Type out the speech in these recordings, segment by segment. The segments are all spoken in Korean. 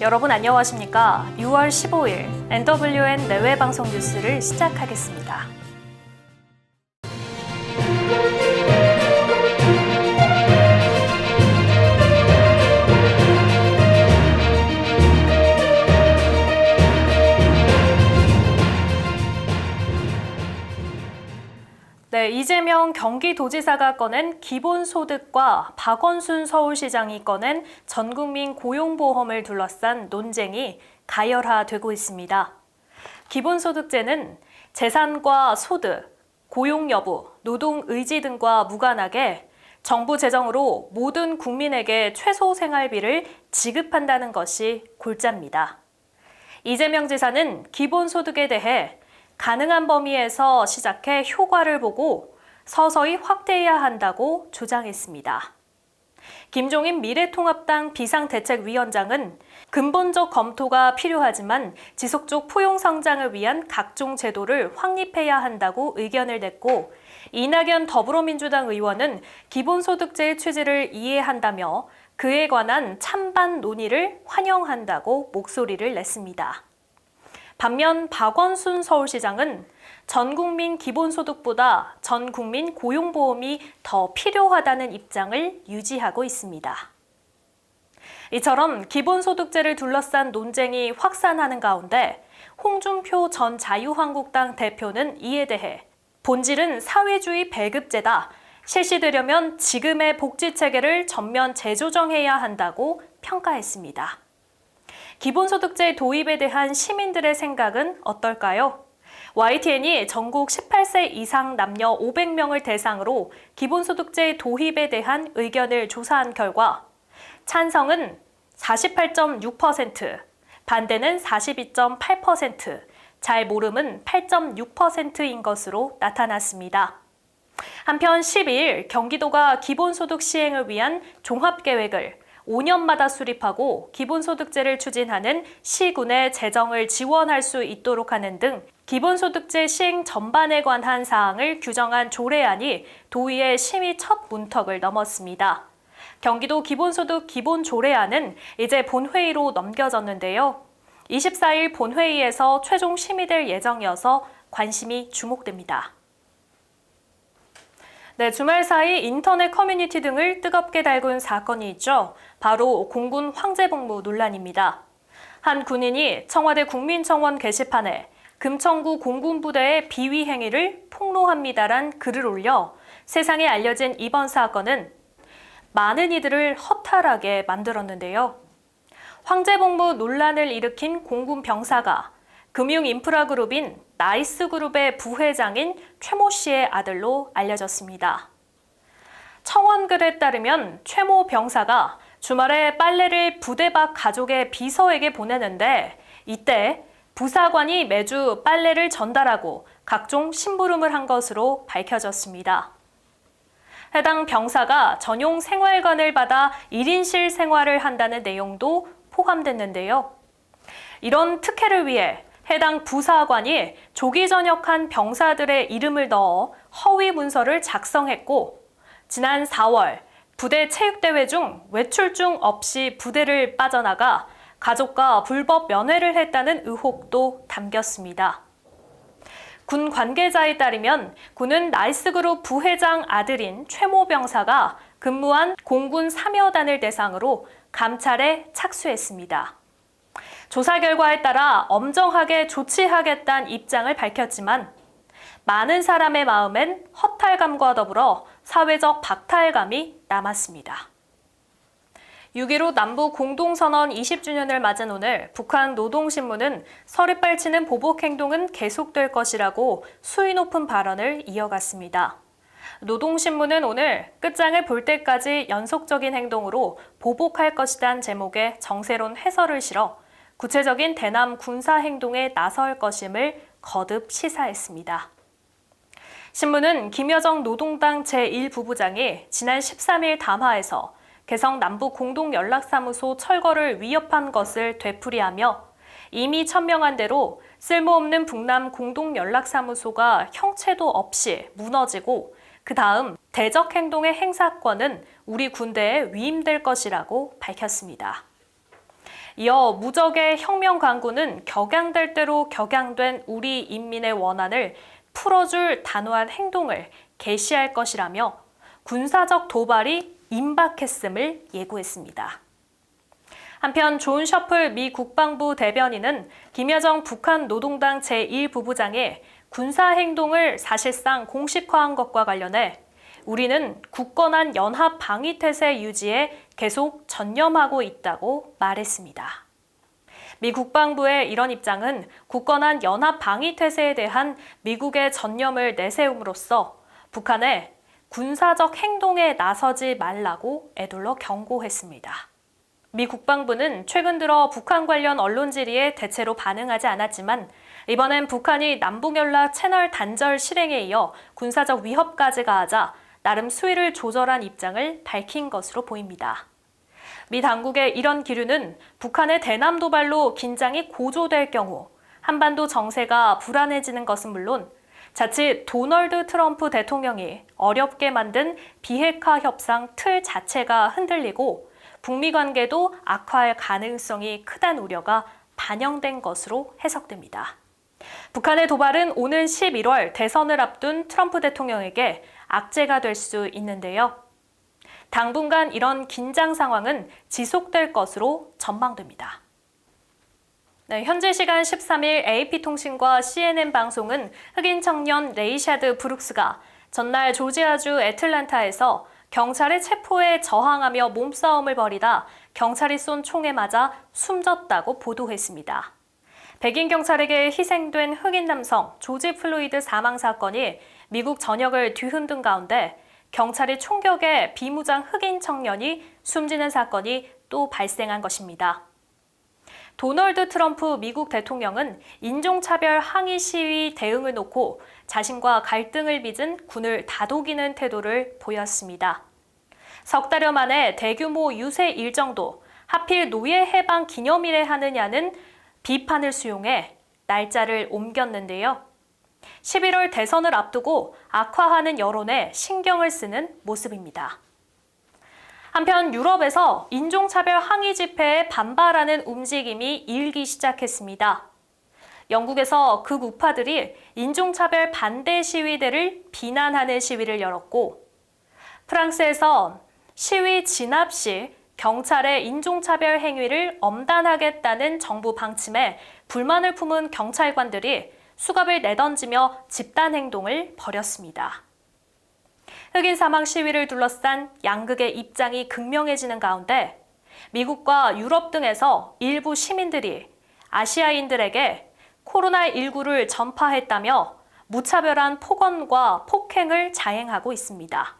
여러분 안녕하십니까? 6월 15일 NWN 내외 방송 뉴스를 시작하겠습니다. 네, 이재명 경기도지사가 꺼낸 기본소득과 박원순 서울시장이 꺼낸 전국민 고용보험을 둘러싼 논쟁이 가열화되고 있습니다. 기본소득제는 재산과 소득, 고용 여부, 노동 의지 등과 무관하게 정부 재정으로 모든 국민에게 최소 생활비를 지급한다는 것이 골자입니다. 이재명 지사는 기본소득에 대해 가능한 범위에서 시작해 효과를 보고 서서히 확대해야 한다고 주장했습니다. 김종인 미래통합당 비상대책위원장은 근본적 검토가 필요하지만 지속적 포용성장을 위한 각종 제도를 확립해야 한다고 의견을 냈고, 이낙연 더불어민주당 의원은 기본소득제의 취지를 이해한다며 그에 관한 찬반 논의를 환영한다고 목소리를 냈습니다. 반면 박원순 서울시장은 전국민 기본소득보다 전국민 고용보험이 더 필요하다는 입장을 유지하고 있습니다. 이처럼 기본소득제를 둘러싼 논쟁이 확산하는 가운데 홍준표 전 자유한국당 대표는 이에 대해 본질은 사회주의 배급제다. 실시되려면 지금의 복지체계를 전면 재조정해야 한다고 평가했습니다. 기본소득제 도입에 대한 시민들의 생각은 어떨까요? YTN이 전국 18세 이상 남녀 500명을 대상으로 기본소득제 도입에 대한 의견을 조사한 결과 찬성은 48.6%, 반대는 42.8%, 잘 모름은 8.6%인 것으로 나타났습니다. 한편 12일 경기도가 기본소득 시행을 위한 종합계획을 5년마다 수립하고 기본소득제를 추진하는 시군의 재정을 지원할 수 있도록 하는 등 기본소득제 시행 전반에 관한 사항을 규정한 조례안이 도의회 심의 첫 문턱을 넘었습니다. 경기도 기본소득 기본조례안은 이제 본회의로 넘겨졌는데요. 24일 본회의에서 최종 심의될 예정이어서 관심이 주목됩니다. 네, 주말 사이 인터넷 커뮤니티 등을 뜨겁게 달군 사건이 있죠. 바로 공군 황제복무 논란입니다. 한 군인이 청와대 국민청원 게시판에 금천구 공군부대의 비위 행위를 폭로합니다란 글을 올려 세상에 알려진 이번 사건은 많은 이들을 허탈하게 만들었는데요. 황제복무 논란을 일으킨 공군 병사가 금융인프라그룹인 나이스그룹의 부회장인 최모 씨의 아들로 알려졌습니다. 청원글에 따르면 최모 병사가 주말에 빨래를 부대 밖 가족의 비서에게 보내는데 이때 부사관이 매주 빨래를 전달하고 각종 심부름을 한 것으로 밝혀졌습니다. 해당 병사가 전용 생활관을 받아 1인실 생활을 한다는 내용도 포함됐는데요. 이런 특혜를 위해 해당 부사관이 조기 전역한 병사들의 이름을 넣어 허위 문서를 작성했고, 지난 4월 부대 체육대회 중 외출 중 없이 부대를 빠져나가 가족과 불법 면회를 했다는 의혹도 담겼습니다. 군 관계자에 따르면 군은 나이스그룹 부회장 아들인 최모 병사가 근무한 공군 3여단을 대상으로 감찰에 착수했습니다. 조사 결과에 따라 엄정하게 조치하겠다는 입장을 밝혔지만 많은 사람의 마음엔 허탈감과 더불어 사회적 박탈감이 남았습니다. 6.15 남북 공동선언 20주년을 맞은 오늘 북한 노동신문은 서리빨 치는 보복행동은 계속될 것이라고 수위 높은 발언을 이어갔습니다. 노동신문은 오늘 끝장을 볼 때까지 연속적인 행동으로 보복할 것이란 제목의 정세론 해설을 실어 구체적인 대남 군사 행동에 나설 것임을 거듭 시사했습니다. 신문은 김여정 노동당 제1부부장이 지난 13일 담화에서 개성 남북 공동연락사무소 철거를 위협한 것을 되풀이하며 이미 천명한 대로 쓸모없는 북남 공동연락사무소가 형체도 없이 무너지고 그 다음 대적 행동의 행사권은 우리 군대에 위임될 것이라고 밝혔습니다. 이어 무적의 혁명 강구는 격양될 대로 격양된 우리 인민의 원한을 풀어줄 단호한 행동을 개시할 것이라며 군사적 도발이 임박했음을 예고했습니다. 한편 존 셔플 미 국방부 대변인은 김여정 북한 노동당 제1부부장의 군사행동을 사실상 공식화한 것과 관련해 우리는 굳건한 연합 방위태세 유지에 계속 전념하고 있다고 말했습니다. 미 국방부의 이런 입장은 굳건한 연합 방위태세에 대한 미국의 전념을 내세움으로써 북한에 군사적 행동에 나서지 말라고 애둘러 경고했습니다. 미 국방부는 최근 들어 북한 관련 언론 질의에 대체로 반응하지 않았지만 이번엔 북한이 남북연락 채널 단절 실행에 이어 군사적 위협까지 가하자 나름 수위를 조절한 입장을 밝힌 것으로 보입니다. 미 당국의 이런 기류는 북한의 대남 도발로 긴장이 고조될 경우 한반도 정세가 불안해지는 것은 물론 자칫 도널드 트럼프 대통령이 어렵게 만든 비핵화 협상 틀 자체가 흔들리고 북미 관계도 악화할 가능성이 크다는 우려가 반영된 것으로 해석됩니다. 북한의 도발은 오는 11월 대선을 앞둔 트럼프 대통령에게 악재가 될 수 있는데요. 당분간 이런 긴장 상황은 지속될 것으로 전망됩니다. 네, 현재 시간 13일 AP통신과 CNN 방송은 흑인 청년 레이샤드 브룩스가 전날 조지아주 애틀랜타에서 경찰의 체포에 저항하며 몸싸움을 벌이다 경찰이 쏜 총에 맞아 숨졌다고 보도했습니다. 백인 경찰에게 희생된 흑인 남성 조지 플로이드 사망 사건이 미국 전역을 뒤흔든 가운데 경찰이 총격에 비무장 흑인 청년이 숨지는 사건이 또 발생한 것입니다. 도널드 트럼프 미국 대통령은 인종차별 항의 시위 대응을 놓고 자신과 갈등을 빚은 군을 다독이는 태도를 보였습니다. 석 달여 만에 대규모 유세 일정도 하필 노예 해방 기념일에 하느냐는 비판을 수용해 날짜를 옮겼는데요. 11월 대선을 앞두고 악화하는 여론에 신경을 쓰는 모습입니다. 한편 유럽에서 인종차별 항의 집회에 반발하는 움직임이 일기 시작했습니다. 영국에서 극 우파들이 인종차별 반대 시위대를 비난하는 시위를 열었고 프랑스에서 시위 진압 시 경찰의 인종차별 행위를 엄단하겠다는 정부 방침에 불만을 품은 경찰관들이 수갑을 내던지며 집단행동을 벌였습니다. 흑인 사망 시위를 둘러싼 양극의 입장이 극명해지는 가운데 미국과 유럽 등에서 일부 시민들이 아시아인들에게 코로나19를 전파했다며 무차별한 폭언과 폭행을 자행하고 있습니다.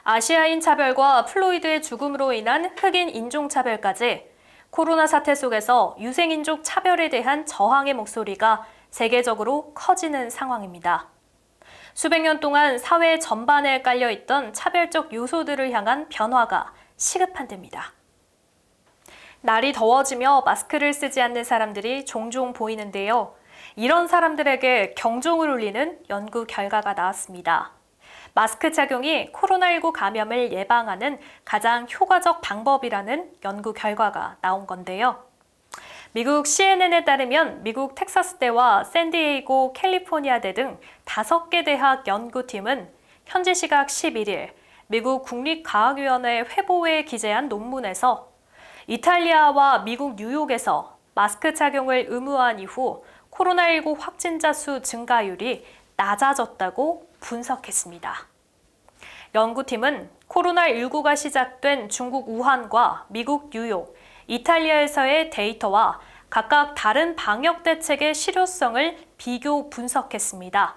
아시아인 차별과 플로이드의 죽음으로 인한 흑인 인종차별까지 코로나 사태 속에서 유색인종 차별에 대한 저항의 목소리가 세계적으로 커지는 상황입니다. 수백 년 동안 사회 전반에 깔려있던 차별적 요소들을 향한 변화가 시급한 때입니다. 날이 더워지며 마스크를 쓰지 않는 사람들이 종종 보이는데요. 이런 사람들에게 경종을 울리는 연구 결과가 나왔습니다. 마스크 착용이 코로나19 감염을 예방하는 가장 효과적 방법이라는 연구 결과가 나온 건데요. 미국 CNN에 따르면 미국 텍사스대와 샌디에이고 캘리포니아대 등 5개 대학 연구팀은 현지 시각 11일 미국 국립과학위원회 회보에 기재한 논문에서 이탈리아와 미국 뉴욕에서 마스크 착용을 의무화한 이후 코로나19 확진자 수 증가율이 낮아졌다고 분석했습니다. 연구팀은 코로나19가 시작된 중국 우한과 미국 뉴욕, 이탈리아에서의 데이터와 각각 다른 방역 대책의 실효성을 비교 분석했습니다.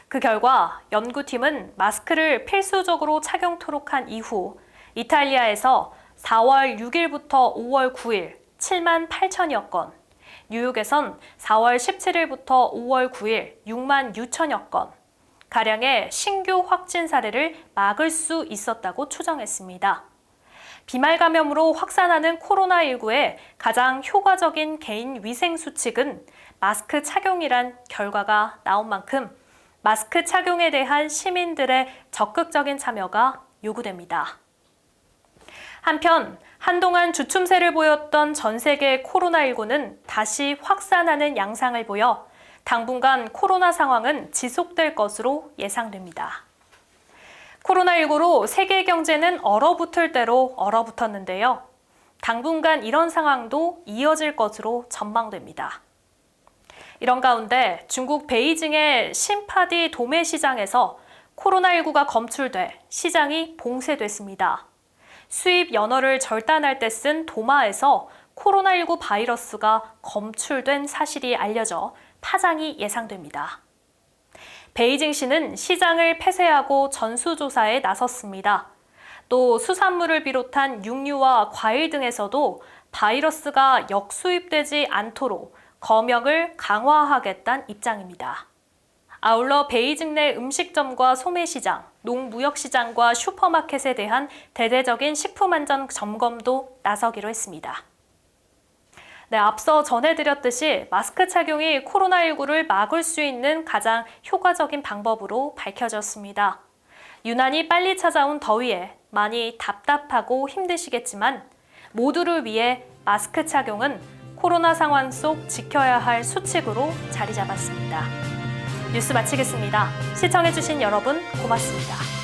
그 결과 연구팀은 마스크를 필수적으로 착용토록 한 이후 이탈리아에서 4월 6일부터 5월 9일 7만 8천여 건, 뉴욕에선 4월 17일부터 5월 9일 6만 6천여 건, 가량의 신규 확진 사례를 막을 수 있었다고 추정했습니다. 비말 감염으로 확산하는 코로나19의 가장 효과적인 개인 위생 수칙은 마스크 착용이란 결과가 나온 만큼 마스크 착용에 대한 시민들의 적극적인 참여가 요구됩니다. 한편 한동안 주춤세를 보였던 전 세계 코로나19는 다시 확산하는 양상을 보여 당분간 코로나 상황은 지속될 것으로 예상됩니다. 코로나19로 세계 경제는 얼어붙을 대로 얼어붙었는데요. 당분간 이런 상황도 이어질 것으로 전망됩니다. 이런 가운데 중국 베이징의 신파디 도매 시장에서 코로나19가 검출돼 시장이 봉쇄됐습니다. 수입 연어를 절단할 때 쓴 도마에서 코로나19 바이러스가 검출된 사실이 알려져 파장이 예상됩니다. 베이징시는 시장을 폐쇄하고 전수조사에 나섰습니다. 또 수산물을 비롯한 육류와 과일 등에서도 바이러스가 역수입되지 않도록 검역을 강화하겠다는 입장입니다. 아울러 베이징 내 음식점과 소매시장, 농무역시장과 슈퍼마켓에 대한 대대적인 식품안전 점검도 나서기로 했습니다. 네, 앞서 전해드렸듯이 마스크 착용이 코로나19를 막을 수 있는 가장 효과적인 방법으로 밝혀졌습니다. 유난히 빨리 찾아온 더위에 많이 답답하고 힘드시겠지만 모두를 위해 마스크 착용은 코로나 상황 속 지켜야 할 수칙으로 자리 잡았습니다. 뉴스 마치겠습니다. 시청해주신 여러분 고맙습니다.